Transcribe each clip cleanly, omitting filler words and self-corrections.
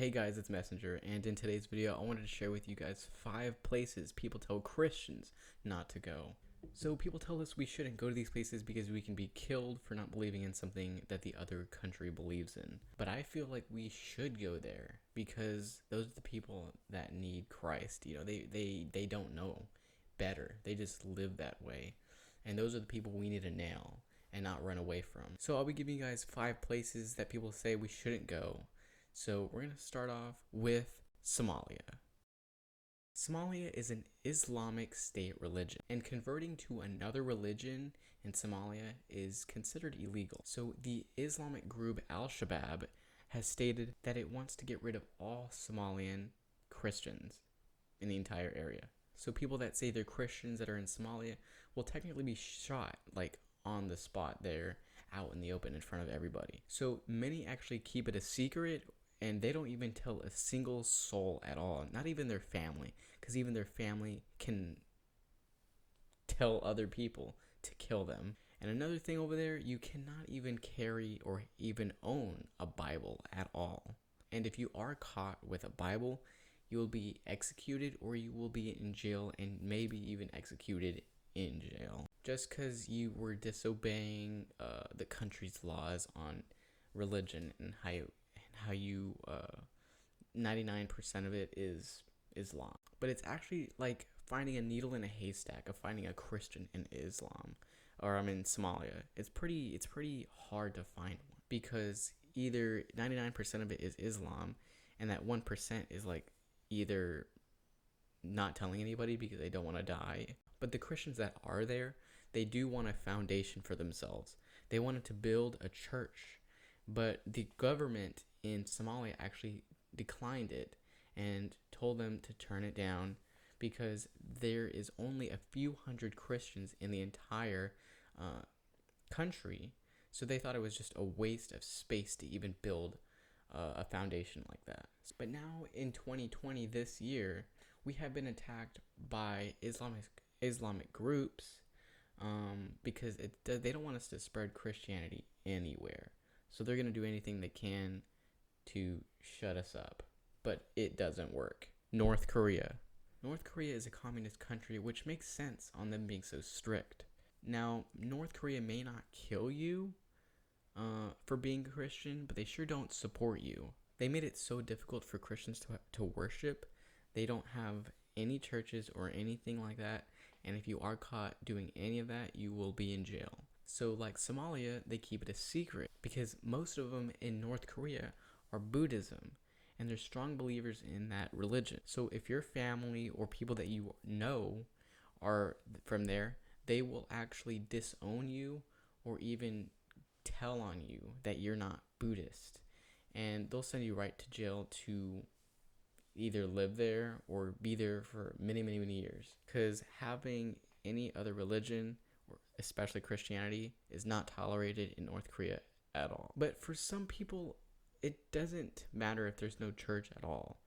Hey guys, it's Messenger, and in today's video I wanted to share with you guys 5 places people tell Christians not to go. So people tell us we shouldn't go to these places because we can be killed for not believing in something that the other country believes in. But I feel like we should go there because those are the people that need Christ. You know, they don't know better. They just live that way. And those are the people we need to nail and not run away from. So I'll be giving you guys 5 places that people say we shouldn't go. So we're going to start off with Somalia. Somalia is an Islamic state religion, and converting to another religion in Somalia is considered illegal. So the Islamic group Al-Shabaab has stated that it wants to get rid of all Somalian Christians in the entire area. So people that say they're Christians that are in Somalia will technically be shot, like on the spot there, out in the open in front of everybody. So many actually keep it a secret, and they don't even tell a single soul at all, not even their family, because even their family can tell other people to kill them. And another thing over there, you cannot even carry or even own a Bible at all. And if you are caught with a Bible, you will be executed, or you will be in jail, and maybe even executed in jail, just because you were disobeying the country's laws on religion and how you 99% of it is Islam. But it's actually like finding a needle in a haystack of finding a Christian in Islam, or I'm in Somalia. It's pretty hard to find one, because either 99% of it is Islam, and that 1% is like either not telling anybody because they don't want to die. But the Christians that are there, they do want a foundation for themselves. They wanted to build a church, but the government in Somalia actually declined it and told them to turn it down because there is only a few hundred Christians in the entire country. So they thought it was just a waste of space to even build a foundation like that. But now in 2020, this year, we have been attacked by Islamic groups because they don't want us to spread Christianity anywhere. So they're going to do anything they can to shut us up. But it doesn't work. North Korea. North Korea is a communist country, which makes sense on them being so strict. Now, North Korea may not kill you for being a Christian, but they sure don't support you. They made it so difficult for Christians to worship. They don't have any churches or anything like that. And if you are caught doing any of that, you will be in jail. So like Somalia, they keep it a secret because most of them in North Korea are Buddhism, and they're strong believers in that religion. So if your family or people that you know are from there, they will actually disown you or even tell on you that you're not Buddhist. And they'll send you right to jail to either live there or be there for many, many, many years. Because having any other religion, especially Christianity, is not tolerated in North Korea at all. But for some people, it doesn't matter if there's no church at all.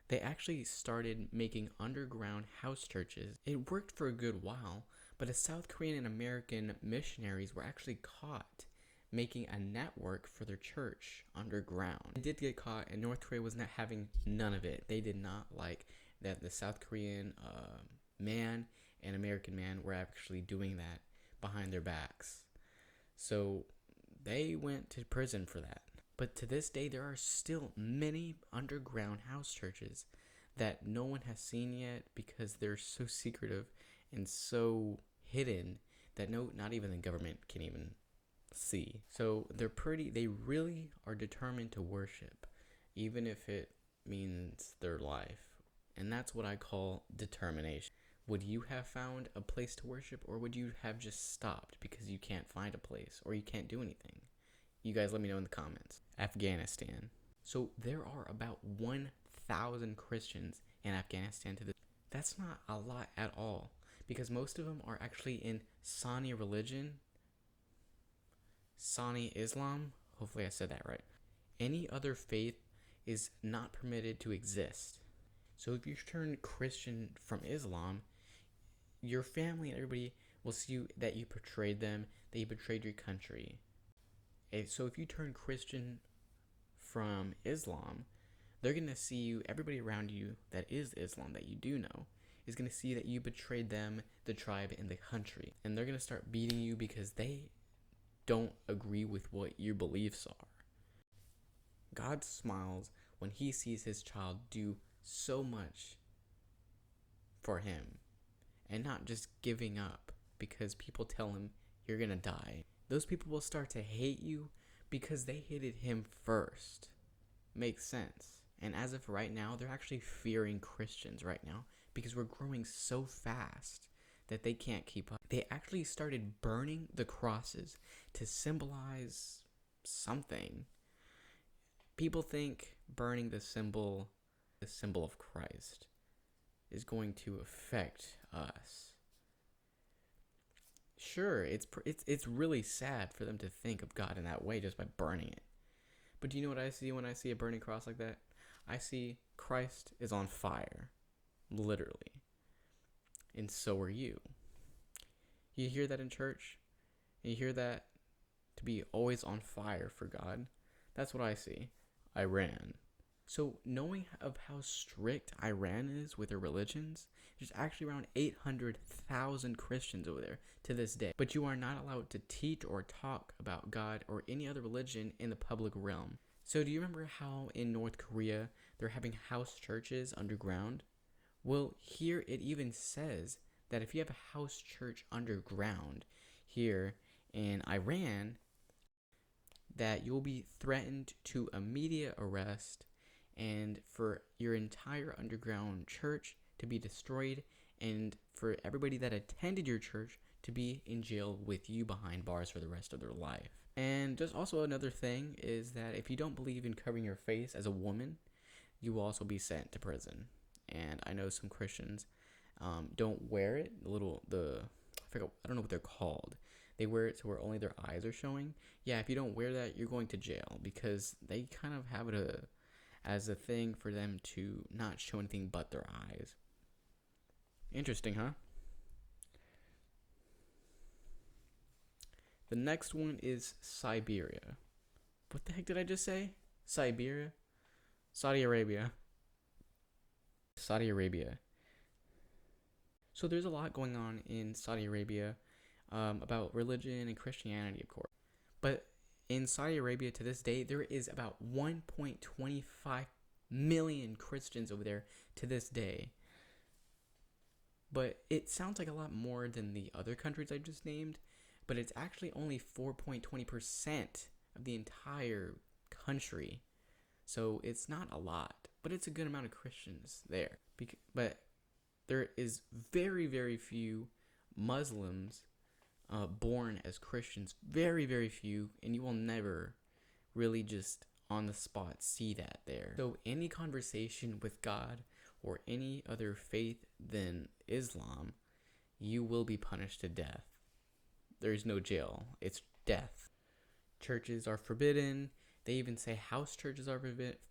They actually started making underground house churches. It worked for a good while, but the South Korean and American missionaries were actually caught making a network for their church underground. They did get caught, and North Korea was not having none of it. They did not like that the South Korean man and American man were actually doing that behind their backs. So they went to prison for that. But to this day, there are still many underground house churches that no one has seen yet because they're so secretive and so hidden that not even the government can even see. So they really are determined to worship, even if it means their life. And that's what I call determination. Would you have found a place to worship, or would you have just stopped because you can't find a place or you can't do anything? You guys let me know in the comments. Afghanistan. So there are about 1,000 Christians in Afghanistan to this. That's not a lot at all, because most of them are actually in Sunni religion. Sunni Islam. Hopefully I said that right. Any other faith is not permitted to exist. So if you turn Christian from Islam, your family and everybody will see that you betrayed them, that you betrayed your country. So if you turn Christian from Islam, they're going to see you, everybody around you that is Islam that you do know, is going to see that you betrayed them, the tribe, and the country. And they're going to start beating you because they don't agree with what your beliefs are. God smiles when he sees his child do so much for him and not just giving up because people tell him you're going to die. Those people will start to hate you because they hated him first. Makes sense. And as of right now, they're actually fearing Christians right now because we're growing so fast that they can't keep up. They actually started burning the crosses to symbolize something. People think burning the symbol of Christ, is going to affect us. Sure, it's really sad for them to think of God in that way just by burning it. But do you know what I see when I see a burning cross like that? I see Christ is on fire, literally. And so are you. You hear that in church? And you hear that to be always on fire for God? That's what I see. Iran. So knowing of how strict Iran is with their religions, there's actually around 800,000 Christians over there to this day. But you are not allowed to teach or talk about God or any other religion in the public realm. So do you remember how in North Korea they're having house churches underground? Well, here it even says that if you have a house church underground here in Iran, that you'll be threatened to immediate arrest and for your entire underground church to be destroyed and for everybody that attended your church to be in jail with you behind bars for the rest of their life. And just also another thing is that if you don't believe in covering your face as a woman, you will also be sent to prison. And I know some Christians don't wear it. I don't know what they're called. They wear it to where only their eyes are showing. Yeah, if you don't wear that, you're going to jail because they kind of have it as a thing for them to not show anything but their eyes. Interesting, huh? The next one is Siberia. What the heck did I just say? Siberia? Saudi Arabia. Saudi Arabia. So there's a lot going on in Saudi Arabia about religion and Christianity, of course. But in Saudi Arabia to this day, there is about 1.25 million Christians over there to this day. But it sounds like a lot more than the other countries I just named. But it's actually only 4.20% of the entire country. So it's not a lot, but it's a good amount of Christians there. But there is very, very few Muslims born as Christians. Very, very few. And you will never really just on the spot see that there. So any conversation with God or any other faith than Islam, you will be punished to death. There is no jail. It's death. Churches are forbidden. They even say house churches are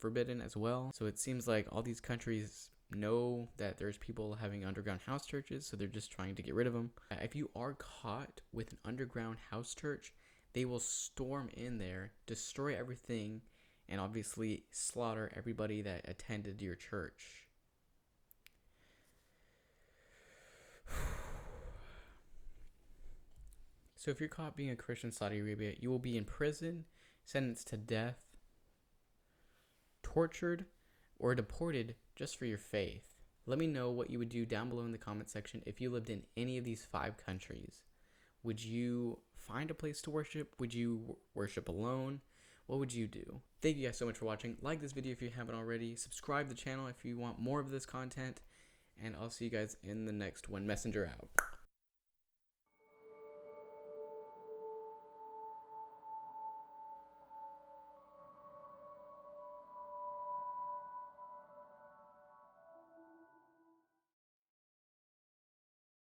forbidden as well. So it seems like all these countries know that there's people having underground house churches, so they're just trying to get rid of them. If you are caught with an underground house church, they will storm in there, destroy everything, and obviously slaughter everybody that attended your church. So if you're caught being a Christian in Saudi Arabia, you will be in prison, sentenced to death, tortured, or deported just for your faith. Let me know what you would do down below in the comment section if you lived in any of these 5 countries. Would you find a place to worship? Would you worship alone? What would you do? Thank you guys so much for watching. Like this video if you haven't already. Subscribe to the channel if you want more of this content. And I'll see you guys in the next one. Messenger out.